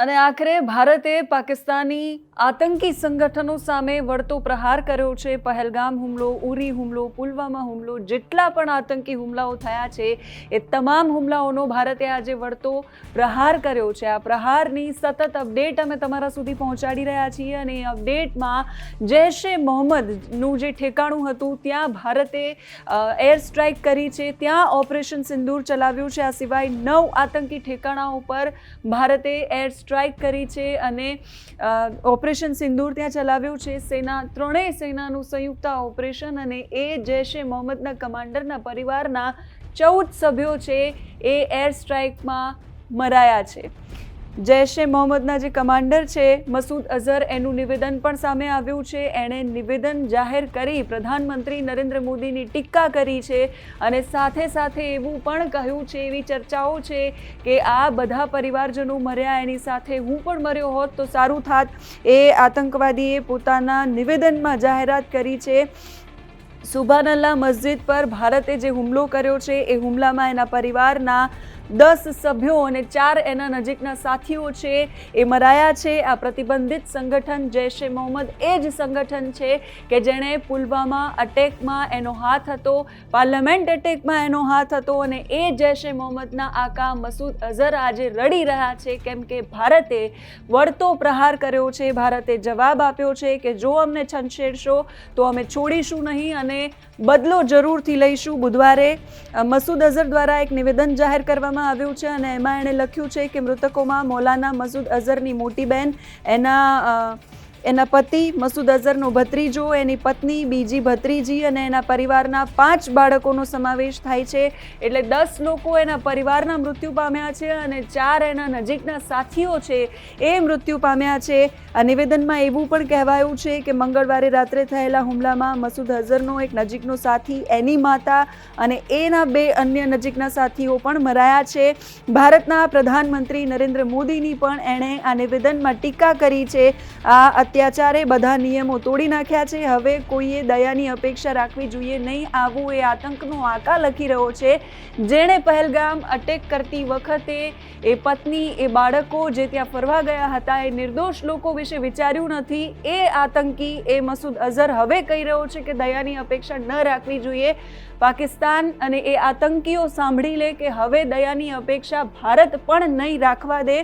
અને આખરે ભારતે પાકિસ્તાની આતંકી સંગઠનો સામે વળતો પ્રહાર કર્યો છે। પહેલગામ હુમલો, ઉરી હુમલો, પુલવામા હુમલો, જેટલા પણ આતંકી હુમલાઓ થયા છે એ તમામ હુમલાઓનો ભારતે આજે વળતો પ્રહાર કર્યો છે। આ પ્રહારની સતત અપડેટ અમે તમારા સુધી પહોંચાડી રહ્યા છીએ અને એ અપડેટમાં જૈશ-એ મોહમ્મદનું જે ઠેકાણું હતું ત્યાં ભારતે એર સ્ટ્રાઇક કરી છે, ત્યાં ઓપરેશન સિંદૂર ચલાવ્યું છે। આ સિવાય 9 આતંકી ઠેકાણાઓ પર ભારતે એર સ્ટ્રાઇક કરી છે અને ઓપરેશન સિંદૂર ત્યાં ચલાવ્યું છે। ત્રણેય સેનાનું સંયુક્ત ઓપરેશન અને એ જૈશ-એ મોહમ્મદના કમાન્ડરના પરિવારના 14 સભ્યો છે એ એર સ્ટ્રાઇકમાં મરાયા છે। જૈશ-એ મોહમ્મદના જે કમાન્ડર છે મસૂદ અઝહર, એનું નિવેદન પણ સામે આવ્યું છે। એણે નિવેદન જાહેર કરી પ્રધાનમંત્રી નરેન્દ્ર મોદીની ટીકા કરી છે અને સાથે સાથે એવું પણ કહ્યું છે, એવી ચર્ચાઓ છે કે આ બધા પરિવારજનો મર્યા એની સાથે હું પણ મર્યો હોત તો સારું થાત। એ આતંકવાદીએ પોતાના નિવેદનમાં જાહેરાત કરી છે। સુબહાનલ્લાહ મસ્જિદ પર ભારતે જે હુમલો કર્યો છે એ હુમલામાં એના પરિવારના 10 સભ્યો અને 4 એના નજીકના સાથીઓ છે એ મરાયા છે। આ પ્રતિબંધિત સંગઠન જૈશ-એ મોહમ્મદ એ જ સંગઠન છે કે જેણે પુલવામા અટેકમાં એનો હાથ હતો, પાર્લામેન્ટ અટેકમાં એનો હાથ હતો અને એ જૈશ-એ મોહમ્મદના આકા મસૂદ અઝહર આજે રડી રહ્યા છે કેમ કે ભારતે વળતો પ્રહાર કર્યો છે। ભારતે જવાબ આપ્યો છે કે જો અમને છંછેડશો તો અમે છોડીશું નહીં અને બદલો જરૂરથી લઈશું। બુધવારે મસૂદ અઝહર દ્વારા એક નિવેદન જાહેર કરવામાં આવ્યું છે અને એમાં એણે લખ્યું છે કે મૃતકોમાં મૌલાના મસૂદ અઝહરની મોટી બહેન, એના પતિ મસૂદ અઝહરનો ભત્રીજો, એની પત્ની, બીજી ભત્રીજી અને એના પરિવારના 5 બાળકોનો સમાવેશ થાય છે। એટલે 10 લોકો એના પરિવારના મૃત્યુ પામ્યા છે અને 4 એના નજીકના સાથીઓ છે એ મૃત્યુ પામ્યા છે। આ નિવેદનમાં એવું પણ કહેવાયું છે કે મંગળવારે રાત્રે થયેલા હુમલામાં મસૂદ અઝહરનો એક નજીકનો સાથી, એની માતા અને એના 2 અન્ય નજીકના સાથીઓ પણ મરાયા છે। ભારતના પ્રધાનમંત્રી નરેન્દ્ર મોદીની પણ એણે આ નિવેદનમાં ટીકા કરી છે। આ અત્યાચારે બધા નિયમો તોડી નાખ્યા છે। હવે કોઈએ દયાની અપેક્ષા રાખવી જોઈએ નહીં, આવું એ આતંકનો આકા લખી રહ્યો છે। જેણે પહેલગામ અટેક કરતી વખતે એ પત્ની, એ બાળકો જે ત્યાં ફરવા ગયા હતા, એ નિર્દોષ લોકો વિશે વિચાર્યું નથી। એ આતંકી, એ મસૂદ અઝહર હવે કહી રહ્યો છે કે દયાની અપેક્ષા ન રાખવી જોઈએ। પાકિસ્તાન અને એ આતંકીઓ સાંભળી લે કે હવે દયાની અપેક્ષા ભારત પણ નહીં રાખવા દે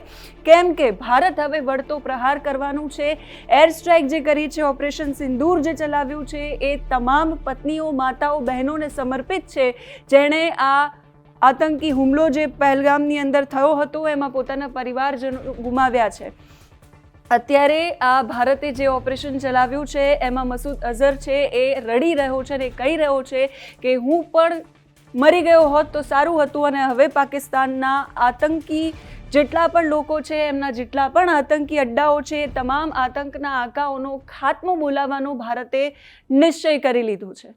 કેમ કે ભારત હવે વળતો પ્રહાર કરવાનું છે। એર સ્ટ્રાઇક જે કરી છે, ઓપરેશન સિંદૂર જે ચલાવ્યું છે એ તમામ પત્નીઓ, માતાઓ, બહેનોને સમર્પિત છે જેણે આ આતંકી હુમલો જે પહેલગામની અંદર થયો હતો એમાં પોતાના પરિવારજનો ગુમાવ્યા છે। અત્યારે આ ભારતે જે ઓપરેશન ચલાવ્યું છે એમાં મસૂદ અઝહર છે એ રડી રહ્યો છે અને કહી રહ્યો છે કે હું પણ મરી ગયો હોત તો સારું હતું અને હવે પાકિસ્તાનના આતંકી જેટલા પણ લોકો છે, એમના જેટલા પણ આતંકી અડ્ડાઓ છે, તમામ આતંકના આકાઓનો ખાત્મો બોલાવવાનો ભારતે નિશ્ચય કરી લીધો છે।